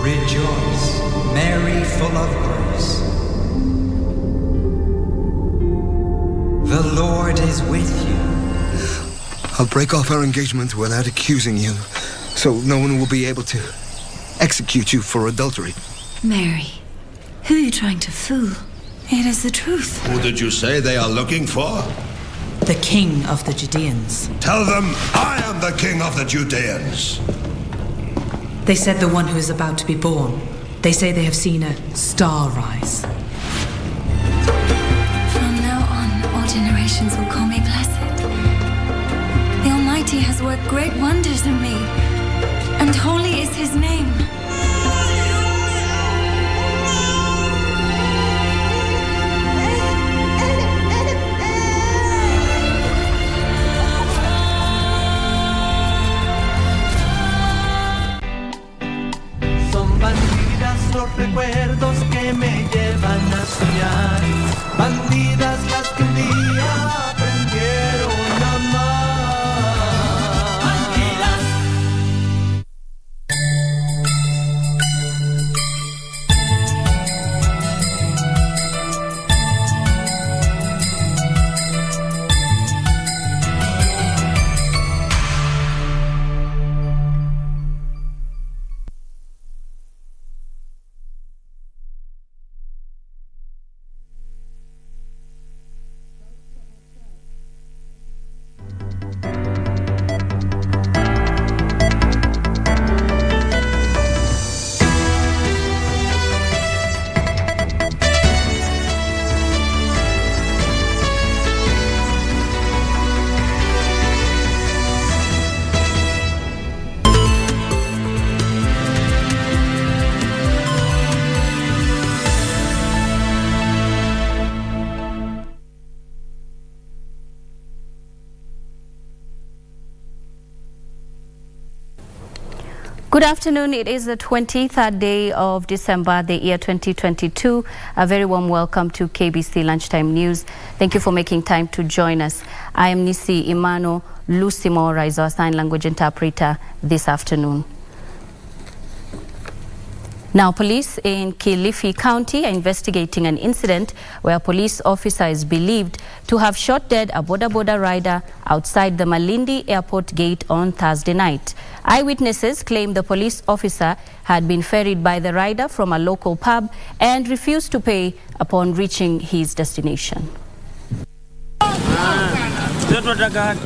Rejoice, Mary, full of grace. The Lord is with you. I'll break off our engagement without accusing you, so no one will be able to execute you for adultery. Mary, who are you trying to fool? It is the truth. Who did you say they are looking for? The king of the Judeans. Tell them I am the king of the Judeans. They said the one who is about to be born. They say they have seen a star rise. From now on, all generations will call me blessed. The Almighty has worked great wonders in me, and holy is his name. Los recuerdos que me llevan a soñar, bandidas las que un día aprendieron a amar. Bandidas. Good afternoon. It is the 23rd day of December, the year 2022. A very warm welcome to KBC Lunchtime News. Thank you for making time to join us. I am Nissy. Imano Lucy Mora is our sign language interpreter this afternoon. Now, police in Kilifi County are investigating an incident where a police officer is believed to have shot dead a boda rider outside the Malindi airport gate on Thursday night. Eyewitnesses claim the police officer had been ferried by the rider from a local pub and refused to pay upon reaching his destination.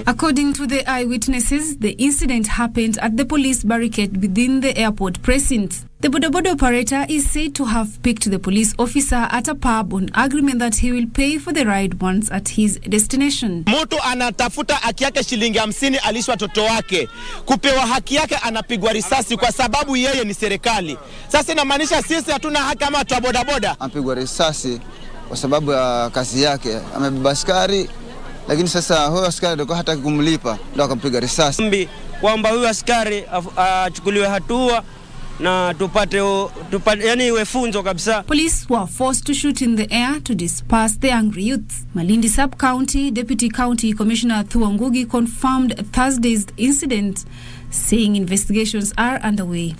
According to the eyewitnesses, the incident happened at the police barricade within the airport precinct. The boda operator is said to have picked the police officer at a pub on agreement that he will pay for the ride once at his destination. Mtu anatafuta haki yake shilingi 50 alishwa toto wake. Kupewa haki yake anapigwa risasi kwa sababu yeye ni serikali. Sasa inamaanisha sisi hatuna haki kama watu wa bodaboda. Anapigwa risasi kwa sababu ya kazi yake. Amebeba askari, lakini sasa huyo askari ndio hataki kumlipa, ndio akampiga risasi. Kwamba huyo askari achukuliwe hatua na tupate yani iwe funzo kabisa. Police were forced to shoot in the air to disperse the angry youths. Malindi Sub-County Deputy County Commissioner Thuangugi confirmed Thursday's incident, saying investigations are underway.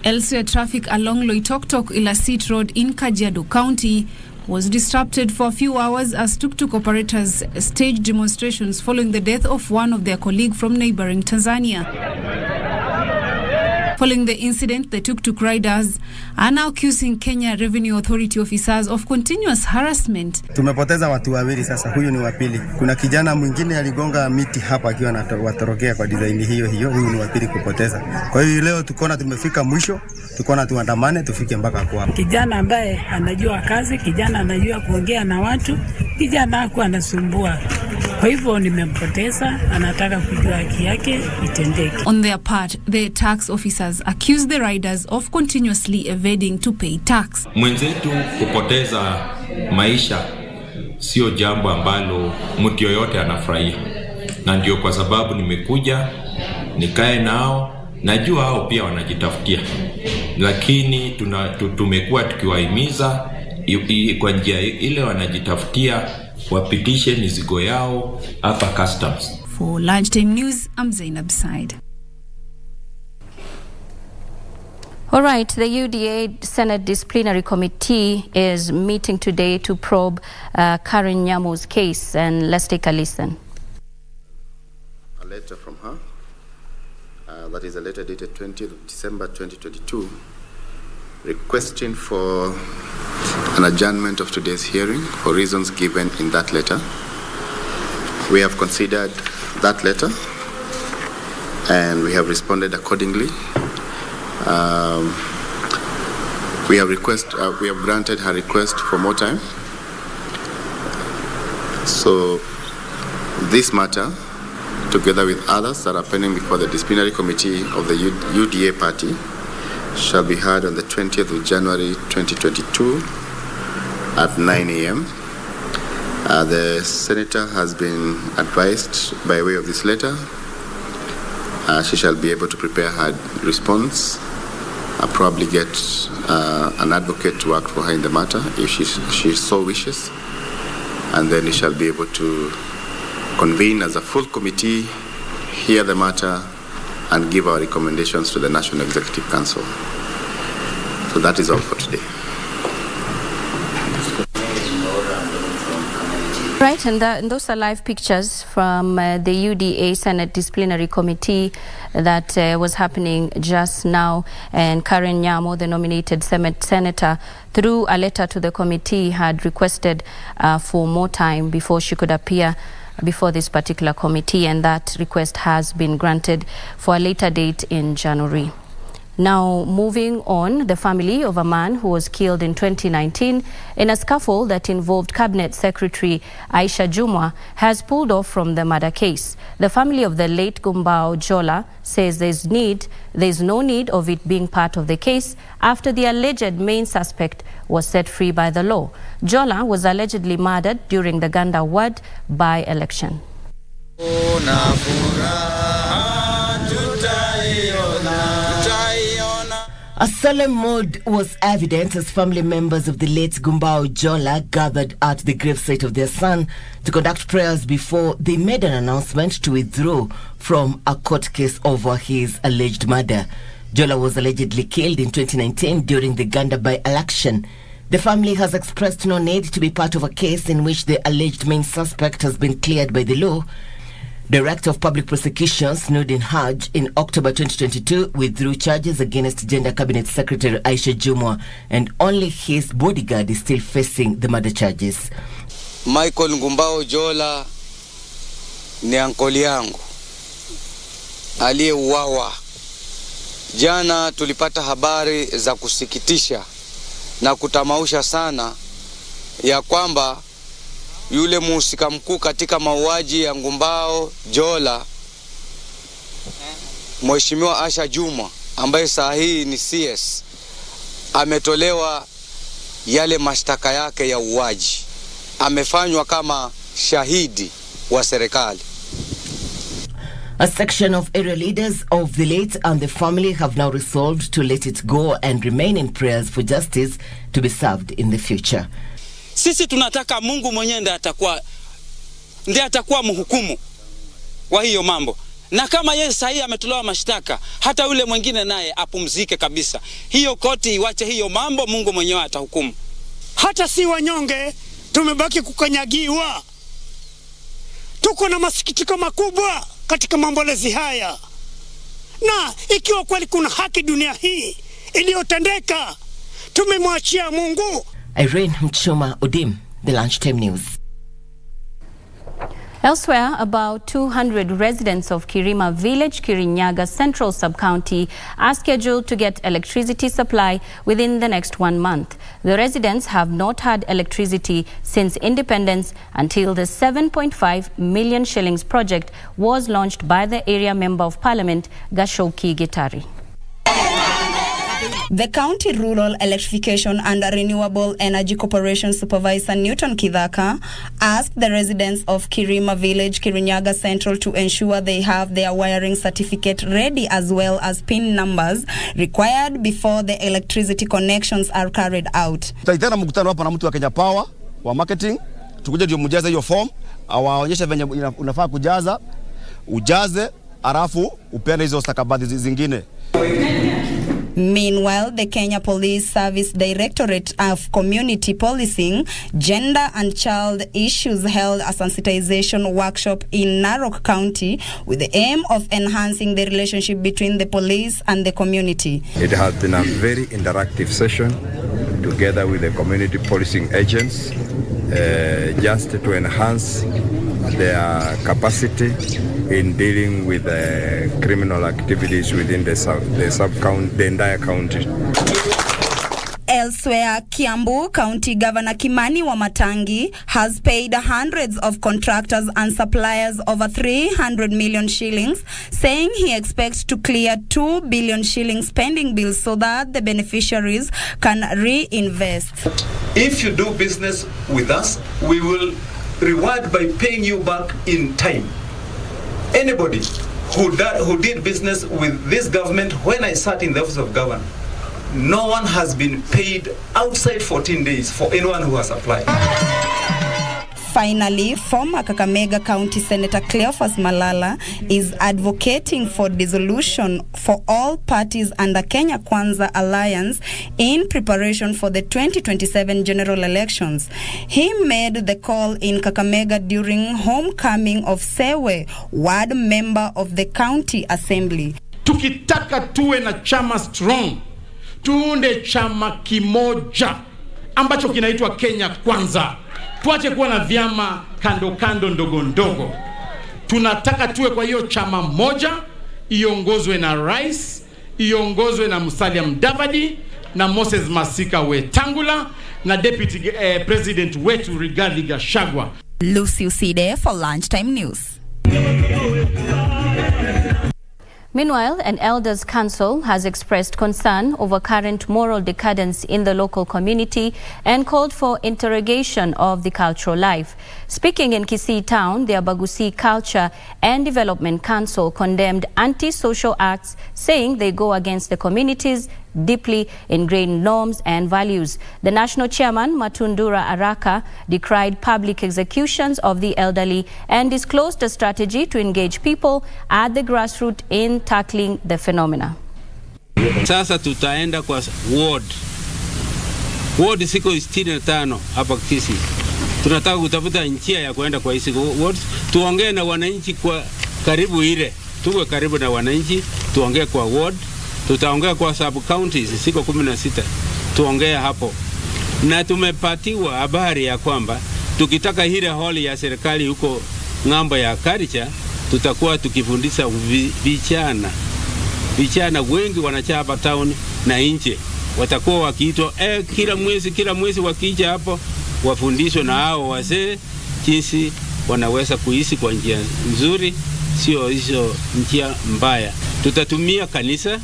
Elsewhere, traffic along Loitoktok Ilasit Road in Kajiado County was disrupted for a few hours as tuk-tuk operators staged demonstrations following the death of one of their colleagues from neighboring Tanzania. Following the incident, the tuk-tuk riders are now accusing Kenya Revenue Authority officers of continuous harassment. Tumepoteza watu wawili sasa, huyu ni wa pili. Kuna kijana mwingine aligonga miti hapa akiwa anatorokea kwa design hiyo, huyu ni wa pili kupoteza. Kwa hiyo leo tukona tumefika mwisho, tukona tuandamane tufike mpaka kwa. Kijana ambaye anajua kazi, kijana anajua kuongea na watu, kijana hakuwa anasumbua. Kwa hivyo nimempoteza, anataka kujua haki yake itendeke. On their part, the tax officers accused the riders of continuously evading to pay tax. Mwenzetu kupoteza maisha sio jambo ambalo mtu yoyote anafurahia. Na ndio kwa sababu nimekuja nikae nao, najua hao pia wanajitafutia. Lakini tumekuwa tukiwahimiza kwa njia ile wanajitafutia wapitishe mizigo yao hapa customs. For Lunchtime News, I'm Zainab Said. All right, the UDA Senate Disciplinary Committee is meeting today to probe Karen Nyamu's case, and let's take a listen. A letter from her, that is a letter dated 20th of December 2022, requesting for an adjournment of today's hearing for reasons given in that letter. We have considered that letter and we have responded accordingly. We have granted her request for more time. So this matter, together with others that are pending before the disciplinary committee of the UDA party, shall be heard on the 20th of January 2022 at 9 a.m. The senator has been advised by way of this letter. She shall be able to prepare her response. I'll probably get an advocate to work for her in the matter if she so wishes. And then we shall be able to convene as a full committee, hear the matter, and give our recommendations to the National Executive Council. So that is all for today. Right, and those are live pictures from the UDA Senate Disciplinary Committee that was happening just now. And Karen Nyamu, the nominated senator, through a letter to the committee, had requested for more time before she could appear before this particular committee, and that request has been granted for a later date in January. Now, moving on, the family of a man who was killed in 2019 in a scuffle that involved Cabinet Secretary Aisha Jumwa has pulled off from the murder case. The family of the late Gumbao Jola says there's no need of it being part of the case after the alleged main suspect was set free by the law. Jola was allegedly murdered during the Ganda ward by-election. A solemn mood was evident as family members of the late Gumbao Jola gathered at the gravesite of their son to conduct prayers before they made an announcement to withdraw from a court case over his alleged murder. Jola was allegedly killed in 2019 during the Ganda by-election. The family has expressed no need to be part of a case in which the alleged main suspect has been cleared by the law. Director of Public Prosecutions, Nudin Haj, in October 2022, withdrew charges against Gender Cabinet Secretary Aisha Jumwa, and only his bodyguard is still facing the murder charges. Michael Ngumbao Jola ni ankoli yangu aliyeuawa. Jana tulipata habari za kusikitisha na kutamausha sana ya kwamba yule mhusika mkuu katika mauaji ya Ngumbao Jola, Mheshimiwa Aisha Jumwa, ambaye saa hii ni CS, ametolewa yale mashtaka yake ya uaji. Amefanywa kama shahidi wa serikali. A section of area leaders of the late and the family have now resolved to let it go and remain in prayers for justice to be served in the future. Sisi tunataka Mungu mwenyewe ndiye atakuwa mhukumu wa hiyo mambo. Na kama yeye sahihi ametolewa mashtaka, hata yule mwingine naye apumzike kabisa. Hiyo koti iwache hiyo mambo, Mungu mwenyewe atahukumu. Hata si wanyonge tumebaki kukanyagiwa. Tuko na masikitiko makubwa katika maombolezi haya. Na ikiwa kweli kuna haki dunia hii iliyotendeka, tumemwachia Mungu. Irene Mchoma Odim, the Lunchtime News. Elsewhere, about 200 residents of Kirima Village, Kirinyaga Central Sub-County are scheduled to get electricity supply within the next 1 month. The residents have not had electricity since independence until the 7.5 million shillings project was launched by the area Member of Parliament, Gashoki Gitari. The County Rural Electrification and Renewable Energy Corporation Supervisor Newton Kithaka asked the residents of Kirima Village, Kirinyaga Central to ensure they have their wiring certificate ready as well as PIN numbers required before the electricity connections are carried out. Tutaitana mkutano hapa na mtu wa Kenya Power wa marketing, tukuje ndio mjaze hiyo form, awaonyeshe venye unafaa kujaza, ujaze, alafu upeane hizo stakabadhi zingine. Meanwhile, the Kenya Police Service Directorate of Community Policing, Gender and Child Issues held a sensitization workshop in Narok County with the aim of enhancing the relationship between the police and the community. It has been a very interactive session together with the community policing agents just to enhance their capacity in dealing with criminal activities within the entire county. Elsewhere, Kiambu County Governor Kimani Wamatangi has paid hundreds of contractors and suppliers over 300 million shillings, saying he expects to clear 2 billion shillings pending bills so that the beneficiaries can reinvest. If you do business with us, we will reward by paying you back in time. Anybody who did business with this government when I sat in the office of governor, no one has been paid outside 14 days for anyone who has applied. Finally, former Kakamega County Senator Cleophas Malala is advocating for dissolution for all parties under Kenya Kwanza Alliance in preparation for the 2027 general elections. He made the call in Kakamega during homecoming of Sewe, ward member of the county assembly. Tukitaka tuwe na chama strong, tuunde chama kimoja ambacho kinaitwa Kenya Kwanza. Tuache kuwa na vyama kando kando ndogo ndogo. Tunataka tuwe kwa hiyo chama moja, iongozwe na rais, iongozwe na Musalia Mudavadi na Moses Masika Wetangula na deputy president wetu Rigathi Gachagua. Lucy Uside for Lunchtime News. Meanwhile, an elders' council has expressed concern over current moral decadence in the local community and called for interrogation of the cultural life. Speaking in Kisii town, the Abagusi Culture and Development Council condemned anti-social acts, saying they go against the community's deeply ingrained norms and values. The national chairman, Matundura Araka, decried public executions of the elderly and disclosed a strategy to engage people at the grassroots in tackling the phenomena. Sasa tutaenda kwa ward siko 65 hapa Kisii. Tunataka kutafuta njia ya kuenda kwa hizo wards, tuongee na wananchi kwa karibu ile. Tuwe karibu na wananchi, tuongee kwa ward. Tutaongea kwa sub counties siko 16. Tuongee hapo. Na tumepatiwa habari ya kwamba tukitaka ile hall ya serikali huko ng'ambo ya Karicha, tutakuwa tukifundisha vijana wengi wanachapa hapa town na nje. Watakuwa wakiitwa kila mwezi wakija hapo wafundishwe na hao wazee jinsi wanaweza kuishi kwa njia nzuri, sio hizo njia mbaya. Tutatumia kanisa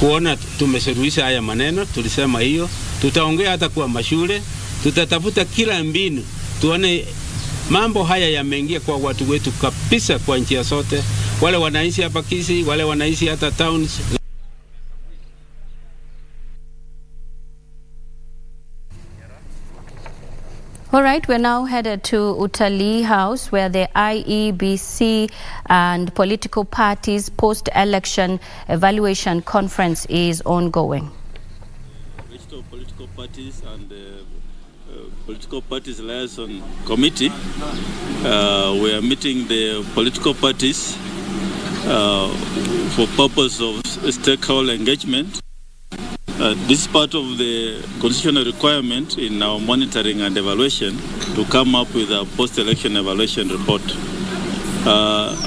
kuona tumesuluhisha haya maneno, tulisema hiyo. Tutaongea hata kwa mashule, tutatafuta kila mbinu tuone mambo haya yameingia kwa watu wetu kabisa kwa njia zote, wale wanaishi hapa Kisii, wale wanaishi hata towns. All right, we're now headed to Utalii House, where the IEBC and political parties post-election evaluation conference is ongoing. Political parties and political parties liaison committee. We are meeting the political parties for purpose of stakeholder engagement. This is part of the constitutional requirement in our monitoring and evaluation to come up with a post-election evaluation report.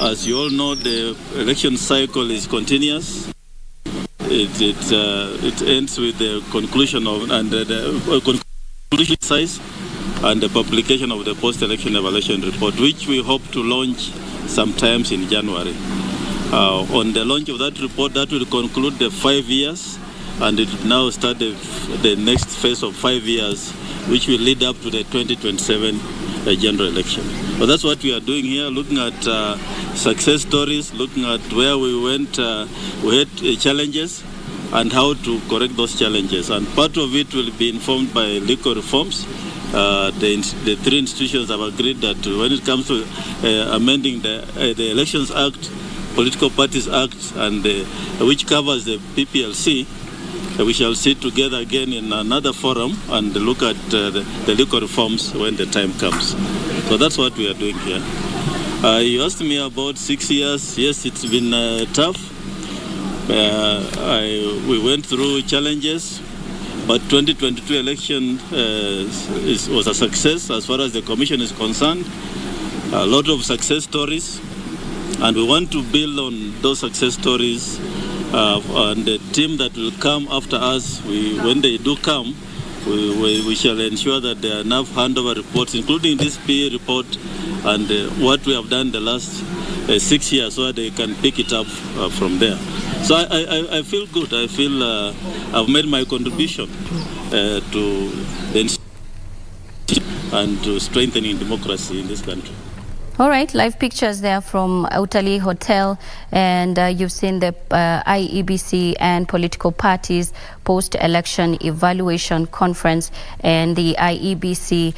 As you all know, the election cycle is continuous. It ends with the conclusion of the conclusion size and the publication of the post-election evaluation report, which we hope to launch sometimes in January. On the launch of that report, that will conclude the 5 years. And it will now start the next phase of 5 years, which will lead up to the 2027 general election. But that's what we are doing here, looking at success stories, looking at where we went, we had challenges, and how to correct those challenges. And part of it will be informed by legal reforms. The three institutions have agreed that when it comes to amending the Elections Act, Political Parties Act, and which covers the PPLC. We shall sit together again in another forum and look at the legal reforms when the time comes. So that's what we are doing here. You asked me about 6 years. Yes, it's been tough. We went through challenges, but 2022 election was a success as far as the Commission is concerned. A lot of success stories, and we want to build on those success stories. And the team that will come after us, when they do come, we shall ensure that there are enough handover reports, including this PA report and what we have done the last 6 years, so that they can pick it up from there. So I feel good. I feel I've made my contribution to the institution and to strengthening democracy in this country. All right, live pictures there from Utali Hotel, and you've seen the IEBC and political parties post-election evaluation conference, and the IEBC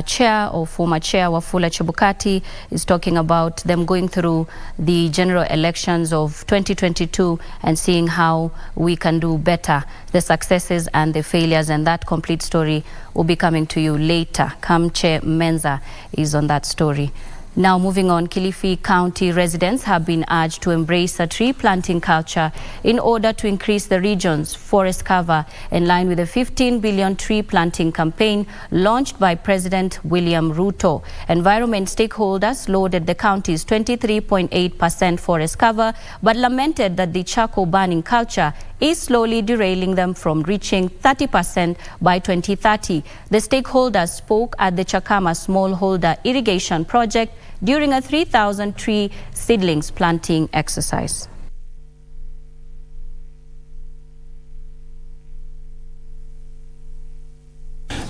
chair or former chair Wafula Chebukati is talking about them going through the general elections of 2022 and seeing how we can do better, the successes and the failures, and that complete story will be coming to you later. Kamche Menza is on that story. Now moving on, Kilifi County residents have been urged to embrace a tree planting culture in order to increase the region's forest cover in line with the 15 billion tree planting campaign launched by President William Ruto. Environment stakeholders lauded the county's 23.8% forest cover, but lamented that the charcoal burning culture is slowly derailing them from reaching 30% by 2030. The stakeholders spoke at the Chakama Smallholder Irrigation Project during a 3,000 tree seedlings planting exercise.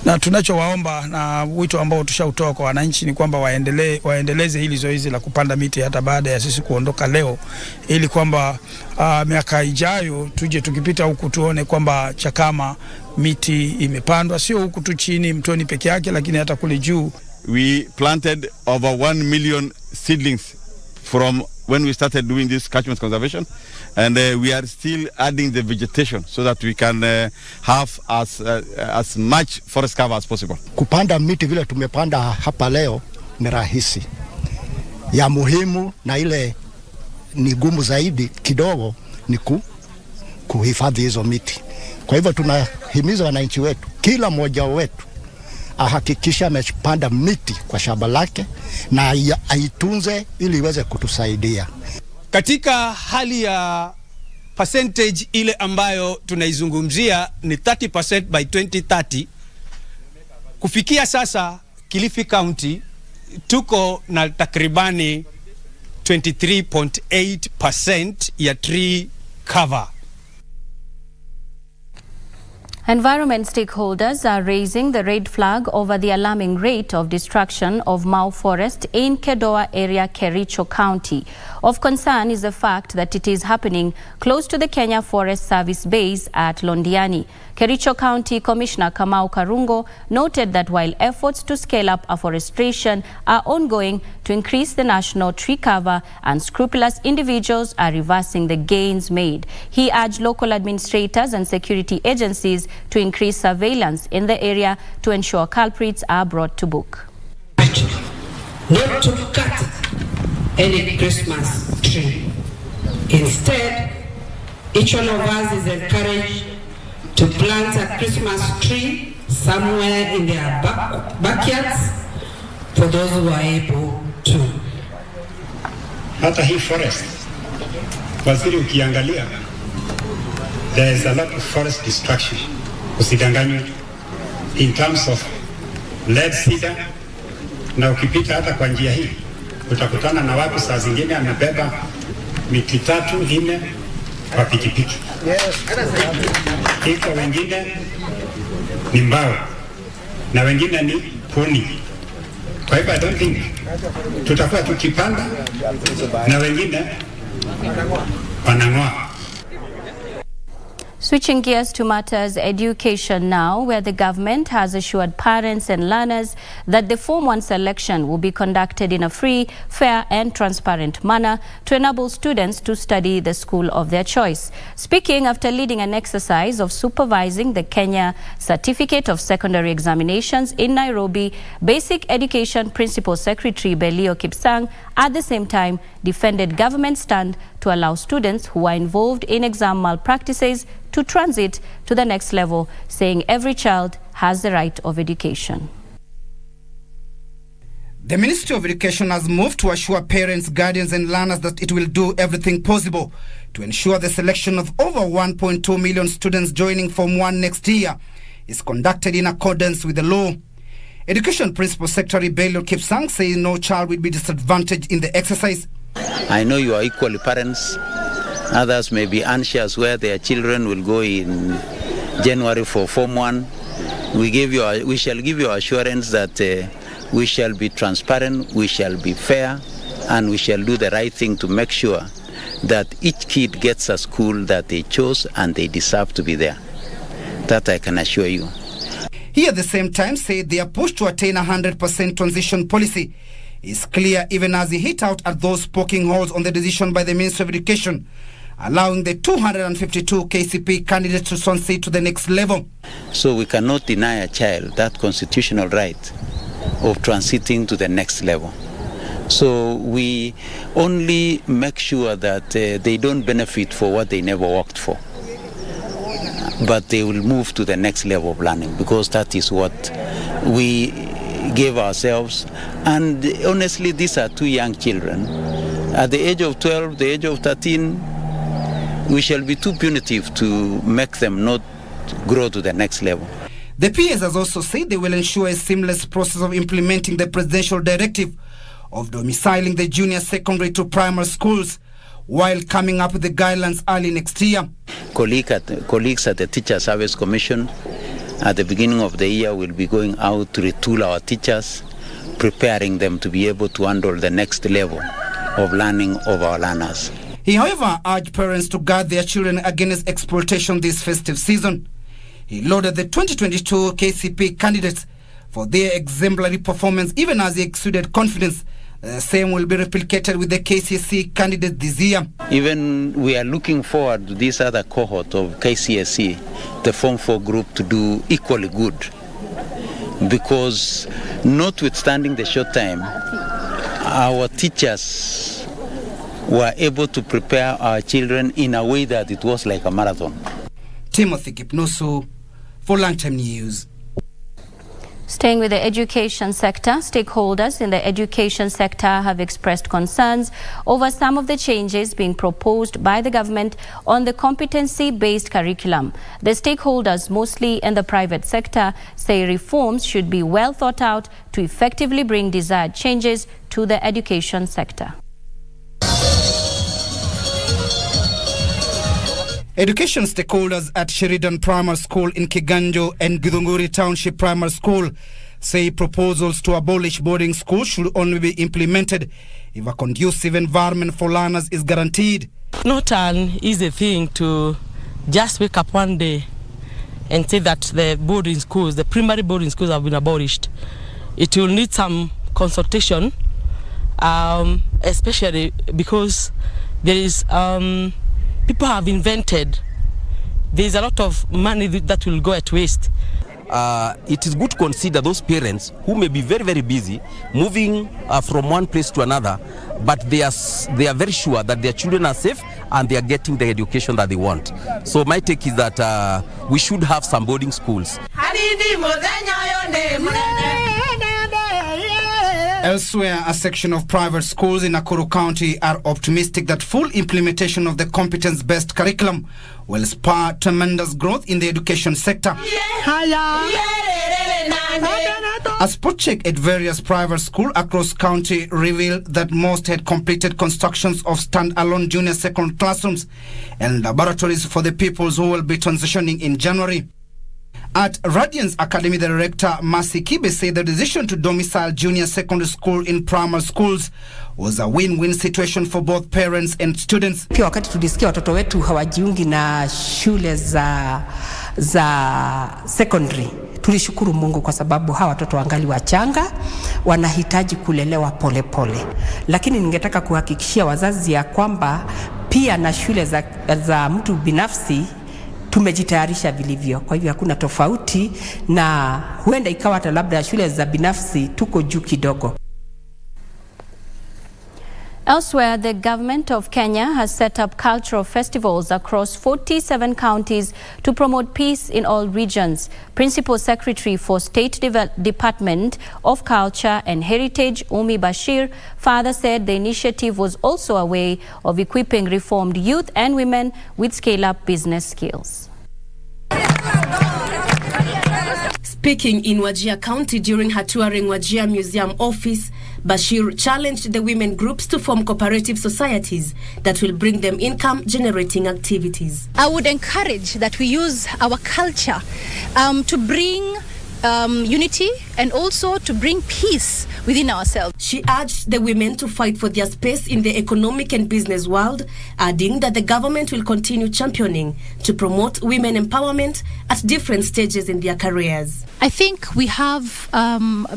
Na tunachowaomba na wito ambao tushautoa kwa wananchi ni kwamba waendeleze hili zoezi la kupanda miti hata baada ya sisi kuondoka leo, ili kwamba miaka ijayo tuje tukipita huku tuone kwamba Chakama miti imepandwa, sio huku tu chini mtoni peke yake, lakini hata kule juu. We planted over 1 million seedlings from when we started doing this catchment conservation, and we are still adding the vegetation so that we can have as much forest cover as possible. Kupanda miti vile tumepanda hapa leo ni rahisi. Ya muhimu na ile ni gumu zaidi kidogo ni kuhifadhi hizo miti. Kwa hivyo tunahimiza wananchi wetu, kila mmoja wetu ahakikisha amepanda miti kwa shamba lake na aitunze ili iweze kutusaidia. Katika hali ya percentage ile ambayo tunaizungumzia ni 30% by 2030. Kufikia sasa Kilifi County tuko na takribani 23.8% ya tree cover. Environment stakeholders are raising the red flag over the alarming rate of destruction of Mau Forest in Kedoa area, Kericho County. Of concern is the fact that it is happening close to the Kenya Forest Service base at Londiani. Kericho County Commissioner Kamau Karungo noted that while efforts to scale up afforestation are ongoing to increase the national tree cover, unscrupulous individuals are reversing the gains made. He urged local administrators and security agencies to increase surveillance in the area to ensure culprits are brought to book. Not to cut any Christmas tree. Instead, each one of us is encouraged to plant a Christmas tree somewhere in their backyards for those who are able to. Hata hii forest, waziri ukiangalia, there is a lot of forest destruction. Usidanganywe in terms of lead cedar, na ukipita hata kwa njia hii utakutana na watu saa zingine amebeba miti 3, 4 kwa pikipiki. Iko wengine ni mbao na wengine ni kuni. Kwa hivyo I don't think tutakuwa tukipanda na wengine wanang'oa. Switching gears to matters education now, where the government has assured parents and learners that the Form 1 selection will be conducted in a free, fair and transparent manner to enable students to study the school of their choice. Speaking after leading an exercise of supervising the Kenya Certificate of Secondary Examinations in Nairobi, Basic Education Principal Secretary Belio Kipsang at the same time defended government stand to allow students who are involved in exam malpractices to transit to the next level, saying every child has the right of education. The Ministry of Education has moved to assure parents, guardians and learners that it will do everything possible to ensure the selection of over 1.2 million students joining Form 1 next year is conducted in accordance with the law. Education Principal Secretary Belio Kipsang says no child will be disadvantaged in the exercise. I know you are equally parents. Others may be anxious where their children will go in January for Form 1. We shall give you assurance that we shall be transparent, we shall be fair, and we shall do the right thing to make sure that each kid gets a school that they chose and they deserve to be there. That I can assure you. He at the same time said their push to attain 100% transition policy is clear, even as he hit out at those poking holes on the decision by the Ministry of Education, allowing the 252 KCP candidates to transit to the next level. So we cannot deny a child that constitutional right of transiting to the next level. So we only make sure that they don't benefit for what they never worked for, but they will move to the next level of learning, because that is what we gave ourselves. And honestly, these are two young children. At the age of 12, the age of 13, we shall be too punitive to make them not grow to the next level. The PS has also said they will ensure a seamless process of implementing the presidential directive of domiciling the junior secondary to primary schools, while coming up with the guidelines early next year. Colleagues at the Teacher Service Commission at the beginning of the year will be going out to retool our teachers, preparing them to be able to handle the next level of learning of our learners. He, however, urged parents to guard their children against exploitation this festive season. He lauded the 2022 KCP candidates for their exemplary performance, even as he exuded confidence the same will be replicated with the KCSE candidates this year. Even we are looking forward to this other cohort of KCSE, the Form 4 group, to do equally good, because notwithstanding the short time, our teachers were able to prepare our children in a way that it was like a marathon. Timothy Kipnusu for Lunchtime News. Staying with the education sector, stakeholders in the education sector have expressed concerns over some of the changes being proposed by the government on the competency-based curriculum. The stakeholders, mostly in the private sector, say reforms should be well thought out to effectively bring desired changes to the education sector. Education stakeholders at Sheridan Primary School in Kiganjo and Githunguri Township Primary School say proposals to abolish boarding schools should only be implemented if a conducive environment for learners is guaranteed. Not an easy thing to just wake up one day and say that the boarding schools, the primary boarding schools, have been abolished. It will need some consultation, especially because there is people have invented. There is a lot of money that will go at waste. It is good to consider those parents who may be very, very busy moving from one place to another, but they are very sure that their children are safe and they are getting the education that they want. So my take is that we should have some boarding schools. Elsewhere, a section of private schools in Nakuru County are optimistic that full implementation of the competence-based curriculum will spur tremendous growth in the education sector. A spot check at various private schools across county revealed that most had completed constructions of stand-alone junior secondary classrooms and laboratories for the pupils who will be transitioning in January. At Radiance Academy, the director, Mercy Kibe, said the decision to domicile junior secondary school in primary schools was a win-win situation for both parents and students. Pia wakati tulisikia watoto wetu hawajiungi na shule za secondary, tulishukuru Mungu kwa sababu hawa watoto wangali wachanga, wanahitaji kulelewa polepole. Lakini ningetaka kuhakikishia wazazi ya kwamba pia na shule za mtu binafsi tumejitayarisha vilivyo. Kwa hivyo hakuna tofauti, na huenda ikawa hata labda shule za binafsi tuko juu kidogo. Elsewhere, the government of Kenya has set up cultural festivals across 47 counties to promote peace in all regions. Principal Secretary for State Department of Culture and Heritage, Umi Bashir, further said the initiative was also a way of equipping reformed youth and women with scale-up business skills. Speaking in Wajir County during her touring Wajir Museum office, Bashir challenged the women groups to form cooperative societies that will bring them income-generating activities. I would encourage that we use our culture to bring unity and also to bring peace within ourselves. She urged the women to fight for their space in the economic and business world, adding that the government will continue championing to promote women empowerment at different stages in their careers. I think we have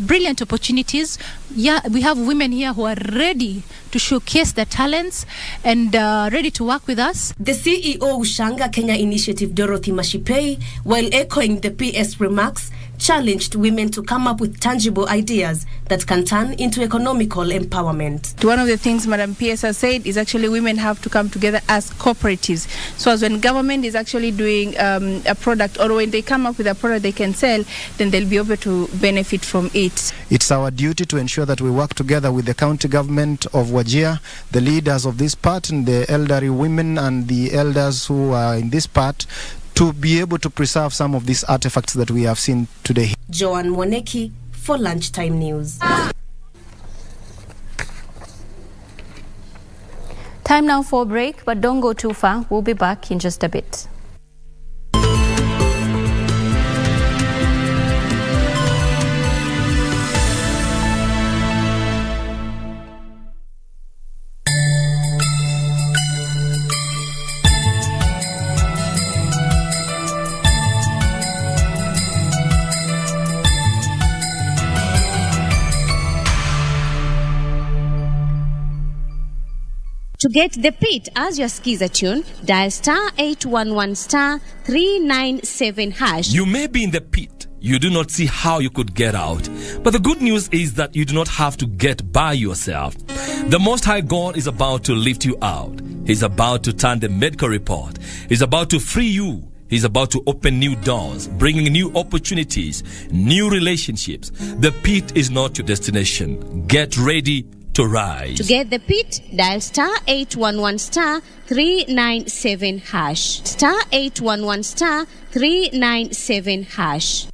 brilliant opportunities. Yeah, we have women here who are ready to showcase their talents and ready to work with us. The CEO Ushanga Kenya Initiative, Dorothy Mashipei, while echoing the PS remarks, challenged women to come up with tangible ideas that can turn into economical empowerment. One of the things Madam PS has said is actually women have to come together as cooperatives. So as when government is actually doing a product, or when they come up with a product they can sell, then they'll be able to benefit from it. It's our duty to ensure that we work together with the county government of Wajir, the leaders of this part, and the elderly women and the elders who are in this part, to be able to preserve some of these artifacts that we have seen today. Joan Moneki for Lunchtime News. Time now for a break, but don't go too far. We'll be back in just a bit. To get the pit as your skis are tuned, dial star 811 star 397 hash. You may be in the pit. You do not see how you could get out. But the good news is that you do not have to get by yourself. The Most High God is about to lift you out. He's about to turn the medical report. He's about to free you. He's about to open new doors, bringing new opportunities, new relationships. The pit is not your destination. Get ready to rise. To get the pit, dial star 811 star 397 hash. Star 811 star 397 hash.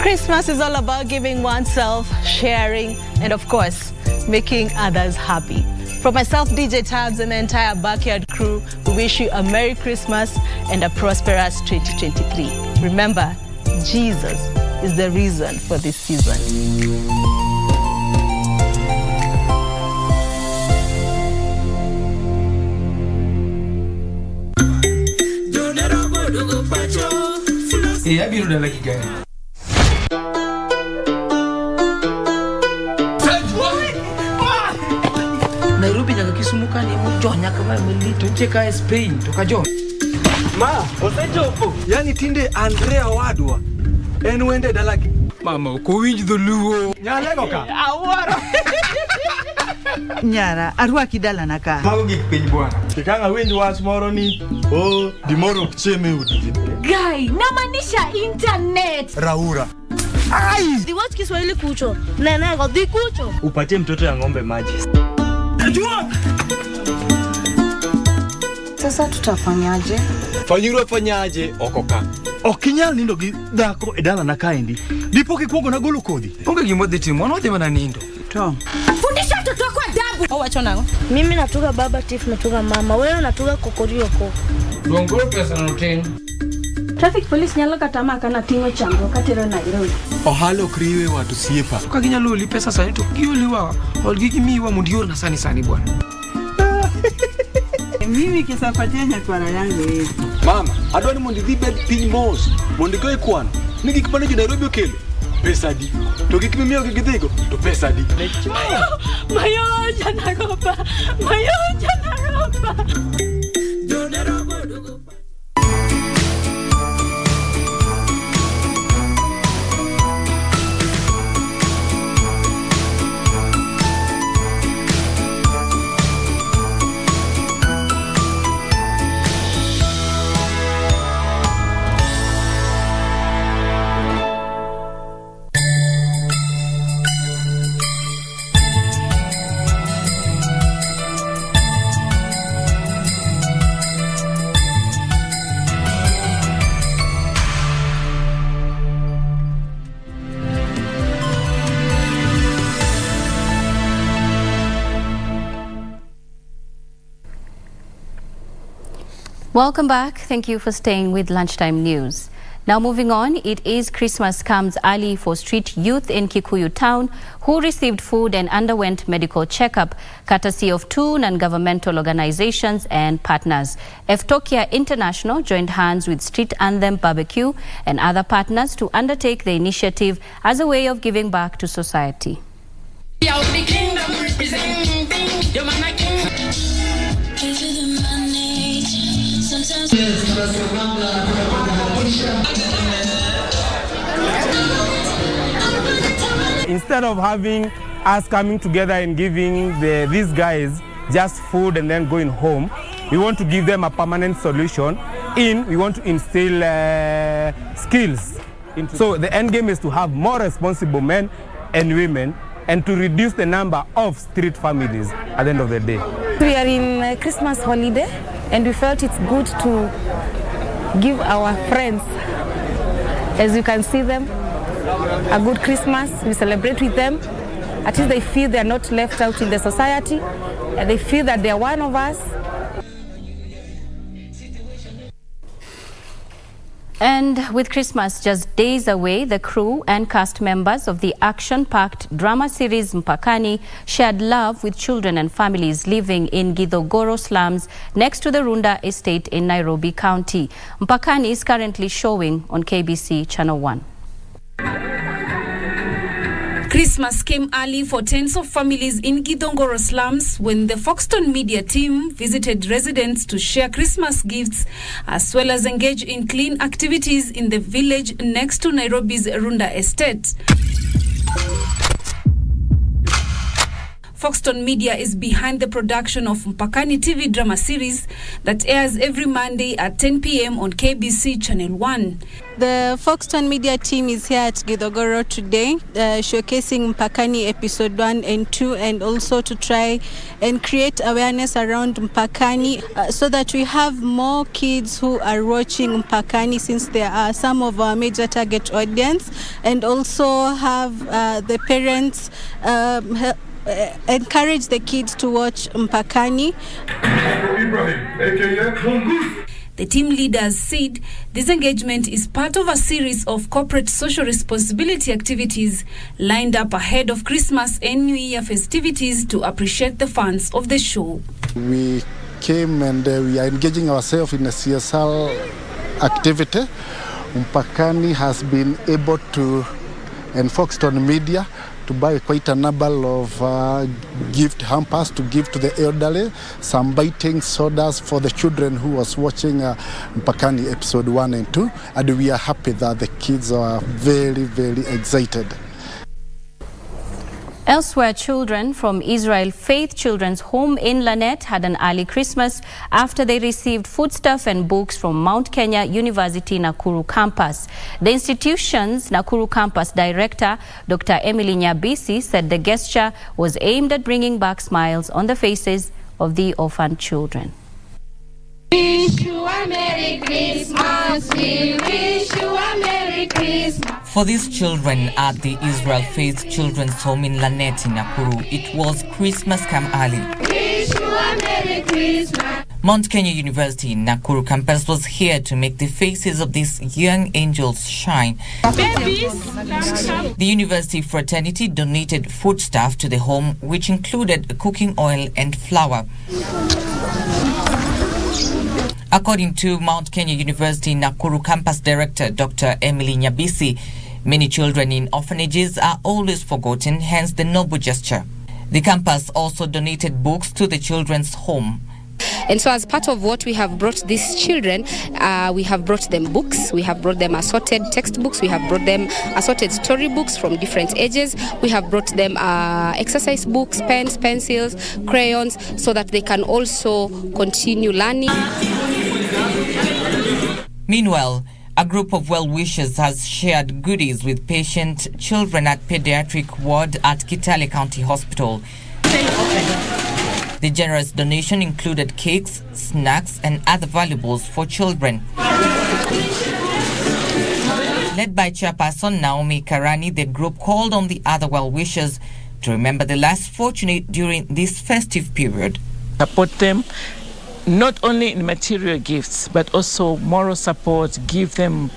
Christmas is all about giving oneself, sharing, and of course, making others happy. From myself, DJ Tabs, and the entire Backyard crew, we wish you a Merry Christmas and a prosperous 2023. Remember, Jesus is the reason for this season. Nairobi nyaka Kisumu kani mujonya kama melito cheka Spain tokajo. Ma, osechopo. Yani tinde Andrea wadwa. En wende dalagi. Mama, ko winj dholuo. Nyalego ka. Awaro. Nyara, arwaki dala naka. Mago gik piny bwana. Kikanga winj wach moro ni, dimoro cheme udi. Guy, namanisha internet. Raura. Ai! Diwach Kiswahili kucho. Nene go di kucho. Upatie mtoto ya ng'ombe maji. Ajua! Sasa tutafanyaje? Fanyaje okoka. Okinyal nindo gi dhako edala na kaendi. Dipo kikwongo na golo kodhi. Onge gimo dhi timo, ono dhi mana nindo. Tom. Fundisha mtoto wako adabu. Wacho nango? Mimi natuga baba Tiff, natuga mama. Wewe natuga kokorioko. Dongoro pesa na rotin. Traffic police nyalo kata maka na tingo chango katero Nairobi. Ohalo kriwe watu siepa. Kaginyalo li pesa sani to gioliwa. Olgigi miwa mundior na sani bwana. Mimi kisapatia nyakwara yangu hivi. Mama, adwani mundi dhi bed piny mos. Mundi go ikwan. Nigi kipande jo Nairobi okelo. Pesa di. To gikimimiyo gigidhigo to pesa di. Mayo jana ropa. Welcome back. Thank you for staying with Lunchtime News. Now moving on, it is Christmas comes early for street youth in Kikuyu town who received food and underwent medical checkup courtesy of two non-governmental organizations and partners. Eftokia International joined hands with Street Anthem Barbecue and other partners to undertake the initiative as a way of giving back to society. Instead of having us coming together and giving these guys just food and then going home, we want to give them a permanent solution. We want to instill skills. So the end game is to have more responsible men and women and to reduce the number of street families at the end of the day. We are in a Christmas holiday and we felt it's good to give our friends, as you can see them, a good Christmas. We celebrate with them. At least they feel they are not left out in the society and they feel that they are one of us. And with Christmas just days away, the crew and cast members of the action-packed drama series Mpakani shared love with children and families living in Githogoro slums next to the Runda estate in Nairobi County. Mpakani is currently showing on KBC Channel 1. Christmas came early for tens of families in Githongoro slums when the Foxton media team visited residents to share Christmas gifts as well as engage in clean activities in the village next to Nairobi's Runda estate. Foxton Media is behind the production of Mpakani TV drama series that airs every Monday at 10 p.m. on KBC Channel 1. The Foxton Media team is here at Githogoro today, showcasing Mpakani episode 1 and 2, and also to try and create awareness around Mpakani so that we have more kids who are watching Mpakani, since there are some of our major target audience, and also have the parents encourage the kids to watch Mpakani. The team leaders said this engagement is part of a series of corporate social responsibility activities lined up ahead of Christmas and New Year festivities to appreciate the fans of the show. We came and we are engaging ourselves in a CSR activity. Mpakani has been able to, and Foxton Media, to buy quite a number of gift hampers to give to the elderly, some biting sodas for the children who was watching Mpakani episode 1 and 2, and we are happy that the kids are very, very excited. Elsewhere, children from Israel Faith Children's Home in Lanet had an early Christmas after they received foodstuff and books from Mount Kenya University Nakuru campus. The institution's Nakuru campus director, Dr. Emily Nyabisi, said the gesture was aimed at bringing back smiles on the faces of the orphaned children. Wish you a Merry Christmas, we wish you a Merry Christmas. For these children at the Israel Faith Children's Home in Lanet in Nakuru, it was Christmas come early. Wish you a Merry Christmas. Mount Kenya University Nakuru campus was here to make the faces of these young angels shine. The university fraternity donated foodstuff to the home, which included cooking oil and flour. According to Mount Kenya University Nakuru campus director Dr. Emily Nyabisi, many children in orphanages are always forgotten, hence the noble gesture. The campus also donated books to the children's home. And so as part of what we have brought these children, we have brought them books, we have brought them assorted textbooks, we have brought them assorted storybooks from different ages, we have brought them exercise books, pens, pencils, crayons, so that they can also continue learning. Meanwhile, a group of well-wishers has shared goodies with patient children at pediatric ward at Kitale County Hospital. The generous donation included cakes, snacks, and other valuables for children. Led by Chairperson Naomi Karani, the group called on the other well-wishers to remember the less fortunate during this festive period. Support them not only in material gifts, but also moral support, give them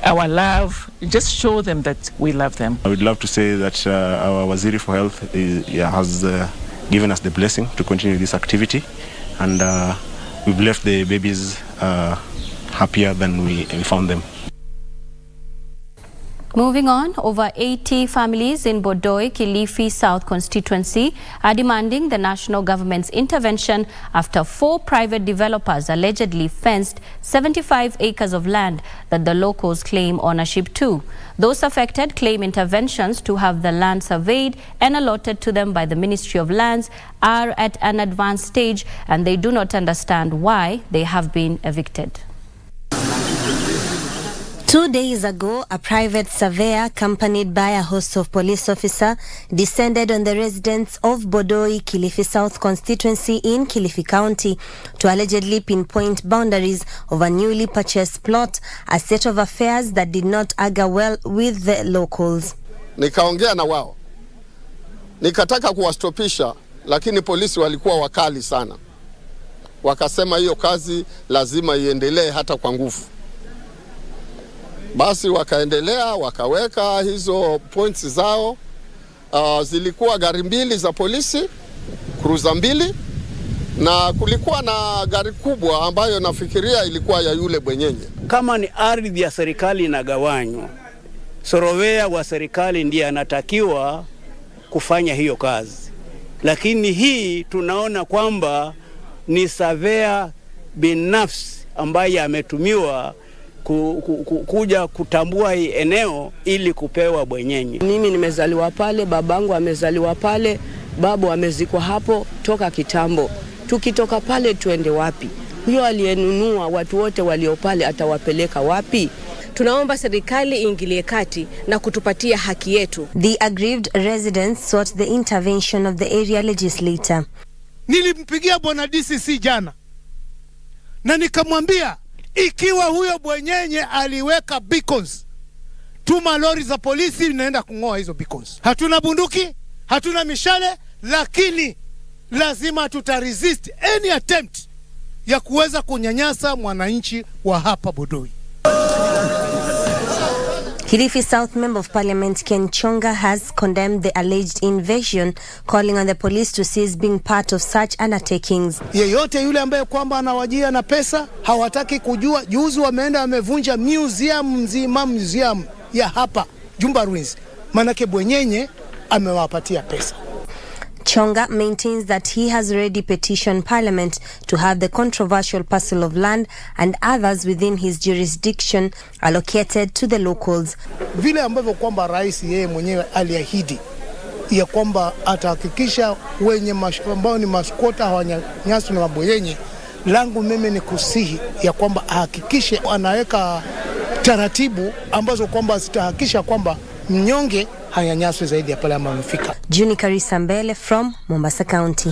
our love, just show them that we love them. I would love to say that our Waziri for Health has given us the blessing to continue this activity, and we've left the babies happier than we found them. Moving on, over 80 families in Bodoi, Kilifi South constituency are demanding the national government's intervention after 4 private developers allegedly fenced 75 acres of land that the locals claim ownership to. Those affected claim interventions to have the land surveyed and allotted to them by the Ministry of Lands are at an advanced stage, and they do not understand why they have been evicted. 2 days ago, a private surveyor accompanied by a host of police officers descended on the residents of Bodoi, Kilifi South constituency in Kilifi County to allegedly pinpoint boundaries of a newly purchased plot, a state of affairs that did not augur well with the locals. Nikaongea na wao, nikataka kuwastopisha, lakini polisi walikuwa wakali sana. Wakasema hiyo kazi lazima iendelee hata kwa nguvu. Basi wakaendelea, wakaweka hizo points zao. Zilikuwa gari 2 za polisi, cruiser 2, na kulikuwa na gari kubwa ambayo nafikiria ilikuwa ya yule bwenyenye. Kama ni ardhi ya serikali inagawanywa, surveyor wa serikali ndiye anatakiwa kufanya hiyo kazi. Lakini hii tunaona kwamba ni surveyor binafsi ambaye ametumiwa kuja kutambua hii eneo ili kupewa bwenyenye. Mimi nimezaliwa pale, babangu amezaliwa pale, babu amezikwa hapo toka kitambo. Tukitoka pale tuende wapi? Huyo aliyenunua watu wote walio pale atawapeleka wapi? Tunaomba serikali iingilie kati na kutupatia haki yetu. The aggrieved residents sought the intervention of the area legislator. Nilimpigia bwana DCC jana na nikamwambia ikiwa huyo bwenyenye aliweka beacons, tuma lori za polisi naenda kungoa hizo beacons. Hatuna bunduki, hatuna mishale, lakini lazima tutaresist any attempt ya kuweza kunyanyasa mwananchi wa hapa Bodoi. Kilifi South Member of Parliament Ken Chonga has condemned the alleged invasion, calling on the police to cease being part of such undertakings. Yeyote yule ambaye kwamba anawajia na pesa, hawataki kujua. Juzi wameenda wamevunja museum ya hapa Jumba Ruins, manake bwenyenye amewapatia pesa. Chonga maintains that he has already petitioned Parliament to have the controversial parcel of land and others within his jurisdiction allocated to the locals. Vile ambavyo kwamba rais yeye mwenyewe aliahidi ya kwamba atahakikisha wenye ambao ni maskota hawanyanyaswi na mabwenyenye, langu mimi ni kusihi ya kwamba ahakikishe anaweka taratibu ambazo kwamba zitahakikisha kwamba mnyonge hanyanyaswi zaidi ya pale ambapo amefika. Juni Karisa Mbele from Mombasa County.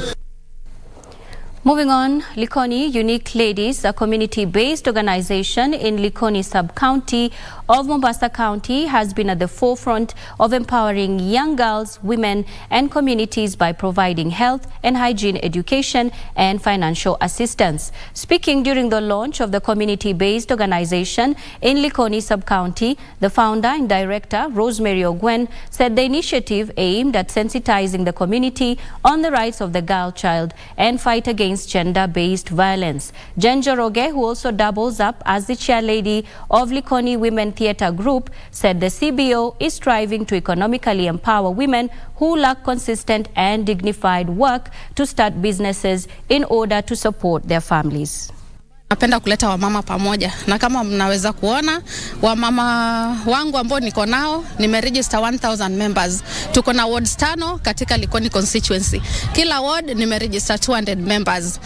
Moving on, Likoni Unique Ladies, a community-based organization in Likoni sub-county of Mombasa County, has been at the forefront of empowering young girls, women and communities by providing health and hygiene education and financial assistance. Speaking during the launch of the community-based organization in Likoni sub-county, the founder and director, Rosemary Ogwen, said the initiative aimed at sensitizing the community on the rights of the girl child and fight against gender-based violence. Jen Joroge, who also doubles up as the chairlady of Likoni Women Theatre Group, said the CBO is striving to economically empower women who lack consistent and dignified work to start businesses in order to support their families. Napenda kuleta wamama pamoja, na kama mnaweza kuona wamama wangu ambao niko nao nimeregister 1000 members. Tuko na wards 5 katika Likoni constituency. Kila ward nimeregister 200 members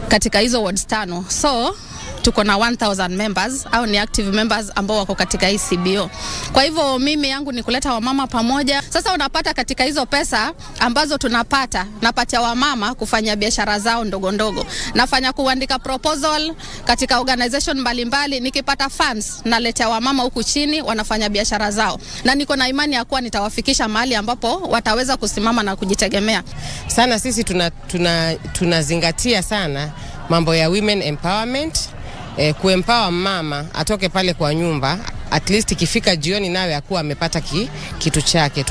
katika hizo wards 5. So tuko na 1000 members au ni active members ambao wako katika hii CBO. Kwa hivyo mimi yangu ni kuleta wamama pamoja. Sasa unapata katika hizo pesa ambazo tunapata, napatia wamama kufanya biashara zao ndogo ndogo. Nafanya kuandika proposal katika organization mbalimbali, nikipata funds naletea wamama huku chini wanafanya biashara zao. Na niko na imani ya kuwa nitawafikisha mahali ambapo wataweza kusimama na kujitegemea. Sana sisi tunazingatia sana mambo ya women empowerment. Kuempower mama atoke pale kwa nyumba, at least ikifika jioni nawe akuwa amepata kitu chake.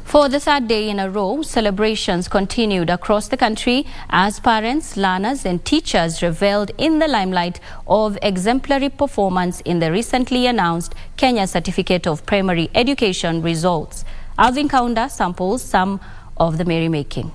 For the third day in a row, celebrations continued across the country as parents, learners and teachers reveled in the limelight of exemplary performance in the recently announced Kenya Certificate of Primary Education results. Alvin Kaunda samples some of the merrymaking.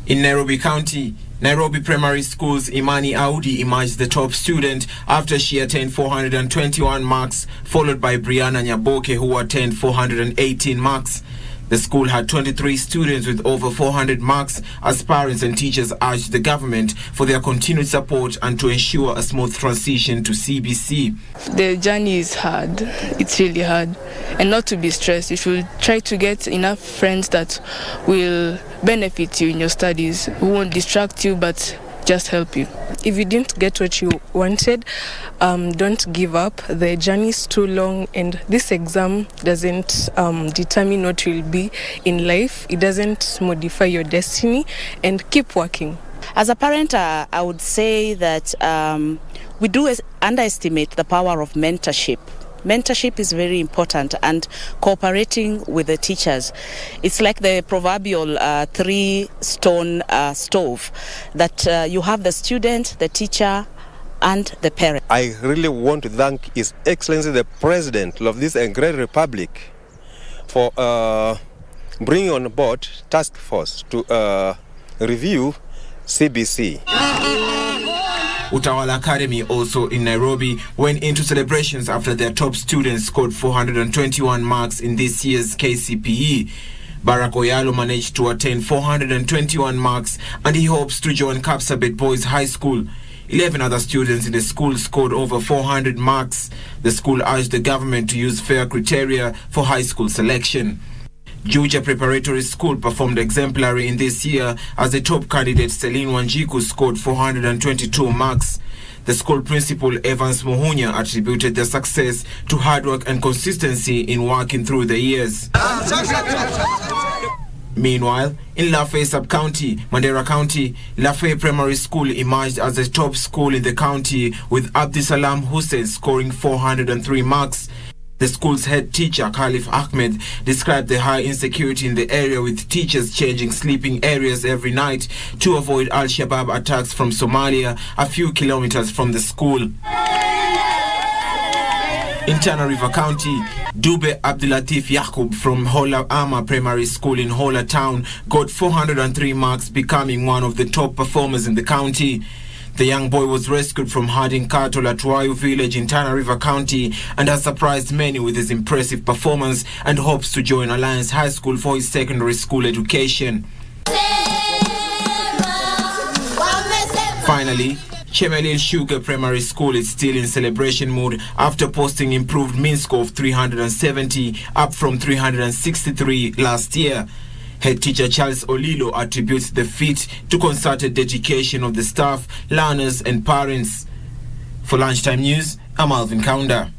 In Nairobi County, Nairobi Primary School's Imani Audi emerged the top student after she attained 421 marks, followed by Brianna Nyaboke, who attained 418 marks. The school had 23 students with over 400 marks as parents and teachers urged the government for their continued support and to ensure a smooth transition to CBC. The journey is hard. It's really hard. And not to be stressed. You should try to get enough friends that will benefit you in your studies, who won't distract you but just help you. If you didn't get what you wanted, don't give up. The journey is too long and this exam doesn't determine what you'll be in life. It doesn't modify your destiny, and keep working. As a parent, I would say that we do underestimate the power of mentorship. Mentorship is very important, and cooperating with the teachers. It's like the proverbial 3-stone stove that you have the student, the teacher, and the parent. I really want to thank His Excellency the President of this great republic for bringing on board task force to review CBC. Utawala Academy, also in Nairobi, went into celebrations after their top students scored 421 marks in this year's KCPE. Barack Oyalo managed to attain 421 marks and he hopes to join Kapsabet Boys High School. 11 other students in the school scored over 400 marks. The school urged the government to use fair criteria for high school selection. Juja Preparatory School performed exemplary in this year as the top candidate Celine Wanjiku scored 422 marks. The school principal Evans Muhunya attributed the success to hard work and consistency in working through the years. Meanwhile, in Lafay Sub-County, Mandera County, Lafay Primary School emerged as the top school in the county with Abdisalam Hussein scoring 403 marks. The school's head teacher, Khalif Ahmed, described the high insecurity in the area with teachers changing sleeping areas every night to avoid Al-Shabaab attacks from Somalia a few kilometers from the school. In Tana River County, Dube Abdulatif Yaqub from Hola Ama Primary School in Hola Town got 403 marks, becoming one of the top performers in the county. The young boy was rescued from herding cattle at Wayu village in Tana River County and has surprised many with his impressive performance and hopes to join Alliance High School for his secondary school education. Finally, Chemelil Sugar Primary School is still in celebration mode after posting improved mean score of 370, up from 363 last year. Head teacher Charles Olilo attributes the feat to concerted dedication of the staff, learners and parents. For Lunchtime News, I'm Alvin Kaunda.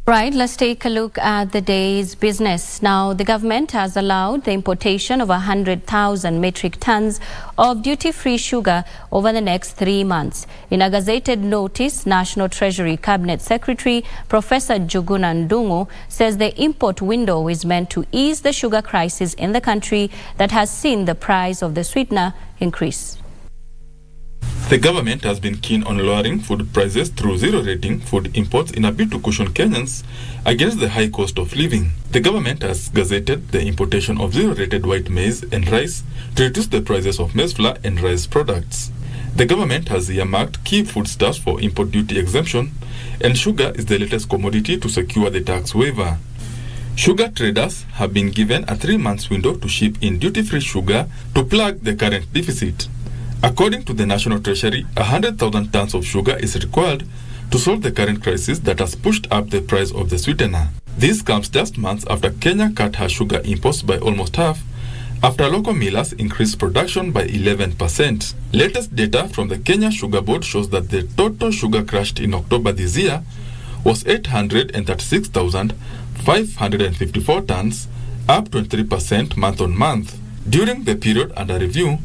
Right, let's take a look at the day's business. Now, the government has allowed the importation of 100,000 metric tons of duty-free sugar over the next 3 months. In a gazetted notice, National Treasury Cabinet Secretary Professor Njuguna Ndung'u says the import window is meant to ease the sugar crisis in the country that has seen the price of the sweetener increase. The government has been keen on lowering food prices through zero-rating food imports in a bid to cushion Kenyans against the high cost of living. The government has gazetted the importation of zero-rated white maize and rice to reduce the prices of maize flour and rice products. The government has earmarked key foodstuffs for import duty exemption, and sugar is the latest commodity to secure the tax waiver. Sugar traders have been given a 3-month window to ship in duty-free sugar to plug the current deficit. According to the National Treasury, 100,000 tons of sugar is required to solve the current crisis that has pushed up the price of the sweetener. This comes just months after Kenya cut her sugar imports by almost half, after local millers increased production by 11%. Latest data from the Kenya Sugar Board shows that the total sugar crushed in October this year was 836,554 tons, up 23% month on month. During the period under review,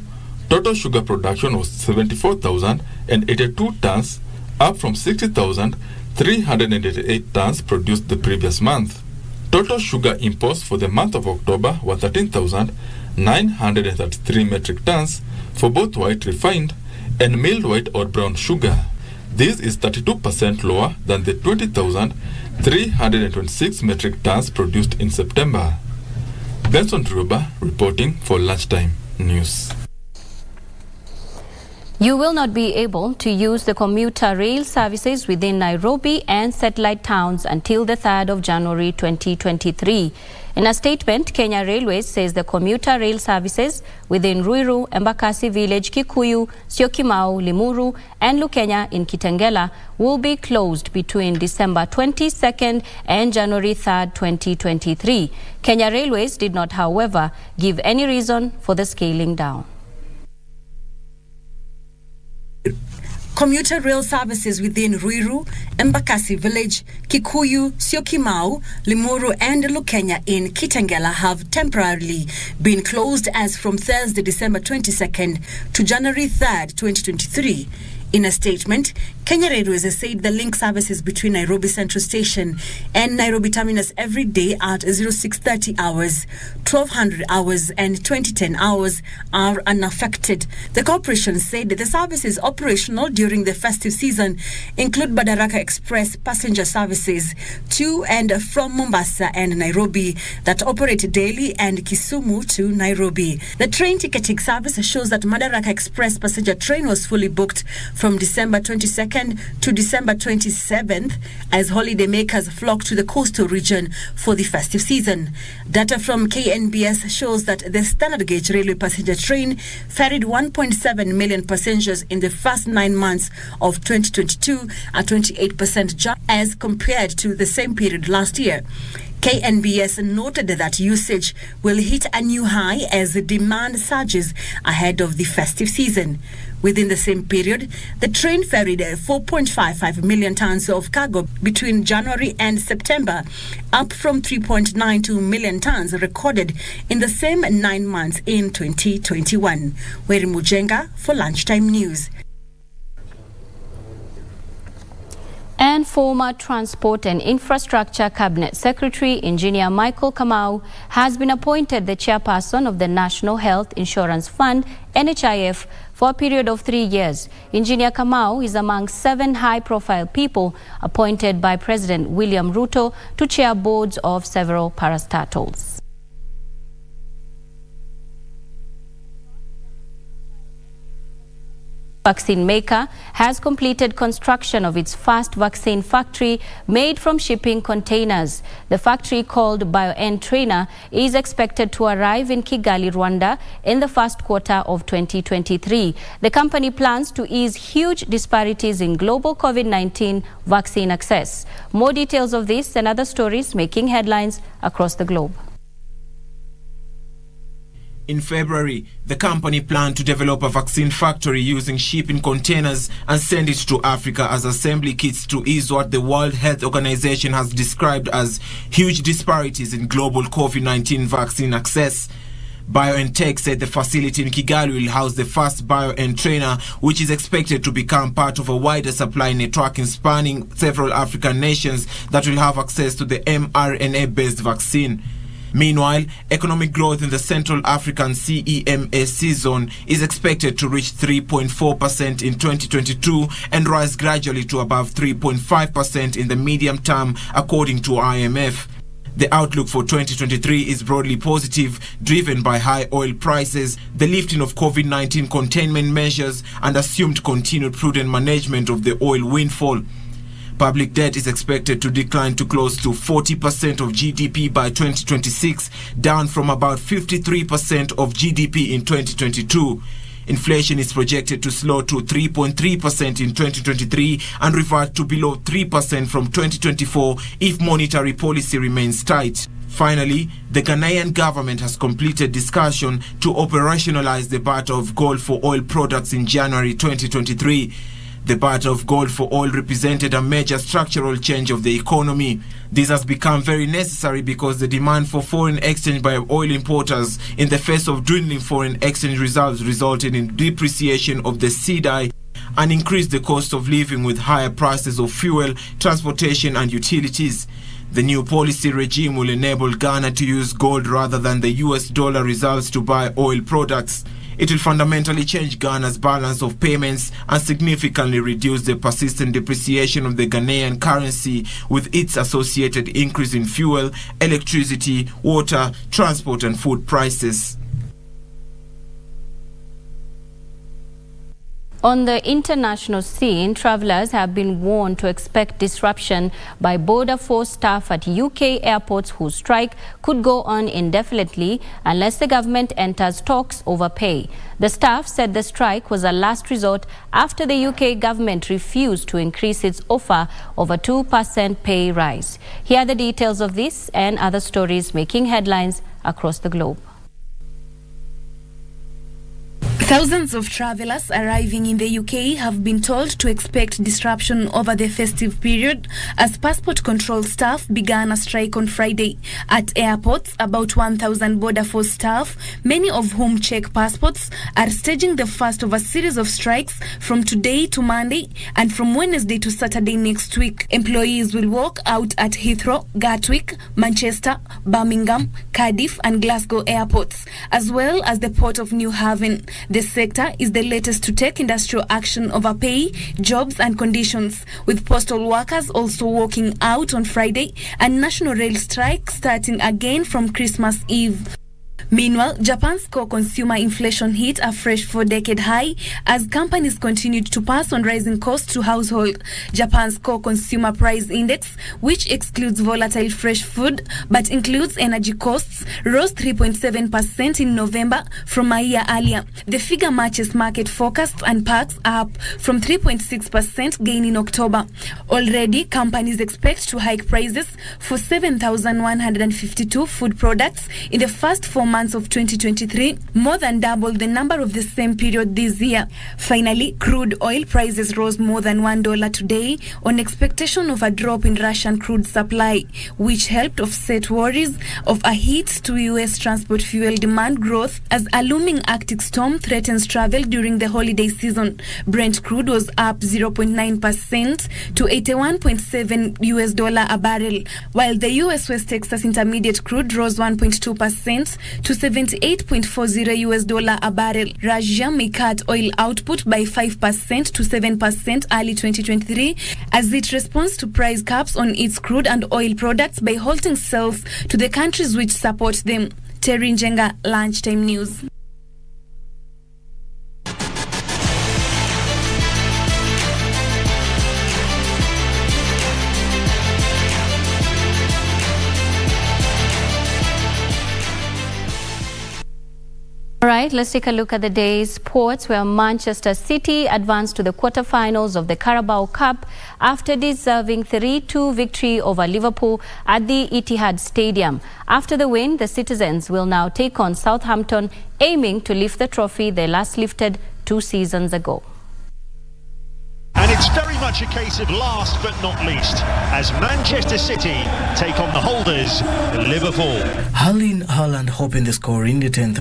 total sugar production was 74,082 tons, up from 60,388 tons produced the previous month. Total sugar imports for the month of October were 13,933 metric tons for both white refined and milled white or brown sugar. This is 32% lower than the 20,326 metric tons produced in September. Benson Druba reporting for Lunchtime News. You will not be able to use the commuter rail services within Nairobi and satellite towns until the 3rd of January 2023. In a statement, Kenya Railways says the commuter rail services within Ruiru, Embakasi Village, Kikuyu, Syokimau, Limuru and Lukenya in Kitengela will be closed between December 22nd and January 3rd, 2023. Kenya Railways did not, however, give any reason for the scaling down. Commuter rail services within Ruiru, Embakasi Village, Kikuyu, Syokimau, Limuru and Lukenya in Kitengela have temporarily been closed as from Thursday, December 22nd to January 3rd, 2023. In a statement, Kenya Railways has said the link services between Nairobi Central Station and Nairobi Terminus every day at 0630 hours, 1200 hours and 2010 hours are unaffected. The corporation said that the services operational during the festive season include Madaraka Express passenger services to and from Mombasa and Nairobi that operate daily and Kisumu to Nairobi. The train ticketing service shows that Madaraka Express passenger train was fully booked from December 22nd to December 27th as holidaymakers flock to the coastal region for the festive season. Data from KNBS shows that the standard gauge railway passenger train ferried 1.7 million passengers in the first 9 months of 2022, a 28% jump as compared to the same period last year. KNBS noted that usage will hit a new high as the demand surges ahead of the festive season. Within the same period, the train ferried 4.55 million tons of cargo between January and September, up from 3.92 million tons recorded in the same 9 months in 2021. Weri Mujenga for Lunchtime News. And former Transport and Infrastructure Cabinet Secretary Engineer Michael Kamau has been appointed the chairperson of the National Health Insurance Fund, NHIF, for a period of 3 years. Engineer Kamau is among 7 high-profile people appointed by President William Ruto to chair boards of several parastatals. Vaccine maker has completed construction of its first vaccine factory made from shipping containers. The factory, called BioN Trainer, is expected to arrive in Kigali, Rwanda in the first quarter of 2023. The company plans to ease huge disparities in global COVID-19 vaccine access. More details of this and other stories making headlines across the globe. In February, the company planned to develop a vaccine factory using shipping containers and send it to Africa as assembly kits to ease what the World Health Organization has described as huge disparities in global COVID-19 vaccine access. BioNTech said the facility in Kigali will house the first BioN Trainer, which is expected to become part of a wider supply network spanning several African nations that will have access to the mRNA-based vaccine. Meanwhile, economic growth in the Central African CEMAC zone is expected to reach 3.4% in 2022 and rise gradually to above 3.5% in the medium term, according to IMF. The outlook for 2023 is broadly positive, driven by high oil prices, the lifting of COVID-19 containment measures, and assumed continued prudent management of the oil windfall. Public debt is expected to decline to close to 40% of GDP by 2026, down from about 53% of GDP in 2022. Inflation is projected to slow to 3.3% in 2023 and revert to below 3% from 2024 if monetary policy remains tight. Finally, the Ghanaian government has completed discussion to operationalize the barter of gold for oil products in January 2023. The barter of gold for oil represented a major structural change of the economy. This has become very necessary because the demand for foreign exchange by oil importers in the face of dwindling foreign exchange reserves resulted in depreciation of the cedi and increased the cost of living with higher prices of fuel, transportation and utilities. The new policy regime will enable Ghana to use gold rather than the US dollar reserves to buy oil products. It will fundamentally change Ghana's balance of payments and significantly reduce the persistent depreciation of the Ghanaian currency with its associated increase in fuel, electricity, water, transport and food prices. On the international scene, travelers have been warned to expect disruption by Border Force staff at UK airports whose strike could go on indefinitely unless the government enters talks over pay. The staff said the strike was a last resort after the UK government refused to increase its offer of a 2% pay rise. Here are the details of this and other stories making headlines across the globe. Thousands of travelers arriving in the UK have been told to expect disruption over the festive period as passport control staff began a strike on Friday. At airports, about 1,000 Border Force staff, many of whom check passports, are staging the first of a series of strikes from today to Monday and from Wednesday to Saturday next week. Employees will walk out at Heathrow, Gatwick, Manchester, Birmingham, Cardiff and Glasgow airports, as well as the Port of New Haven. The sector is the latest to take industrial action over pay, jobs and conditions, with postal workers also walking out on Friday and national rail strike starting again from Christmas Eve. Meanwhile, Japan's core consumer inflation hit a fresh 4-decade high as companies continued to pass on rising costs to households. Japan's core consumer price index, which excludes volatile fresh food but includes energy costs, rose 3.7% in November from a year earlier. The figure matches market forecasts and packs up from 3.6% gain in October. Already, companies expect to hike prices for 7,152 food products in the first 4 months of 2023, more than double the number of the same period this year. Finally, crude oil prices rose more than $1 today on expectation of a drop in Russian crude supply, which helped offset worries of a hit to U.S. transport fuel demand growth as a looming Arctic storm threatens travel during the holiday season. Brent crude was up 0.9% to $81.7 a barrel, while the U.S. West Texas Intermediate crude rose 1.2% to $78.40 a barrel. Russia may cut oil output by 5% to 7% early 2023 as it responds to price caps on its crude and oil products by halting sales to the countries which support them. Terry Njenga, Lunchtime News. All right, let's take a look at the day's sports, where Manchester City advanced to the quarterfinals of the Carabao Cup after deserving 3-2 victory over Liverpool at the Etihad Stadium. After the win, the citizens will now take on Southampton, aiming to lift the trophy they last lifted 2 seasons ago. And it's very much a case of last but not least, as Manchester City take on the holders, Liverpool. Erling Haaland hoping the score in the 10th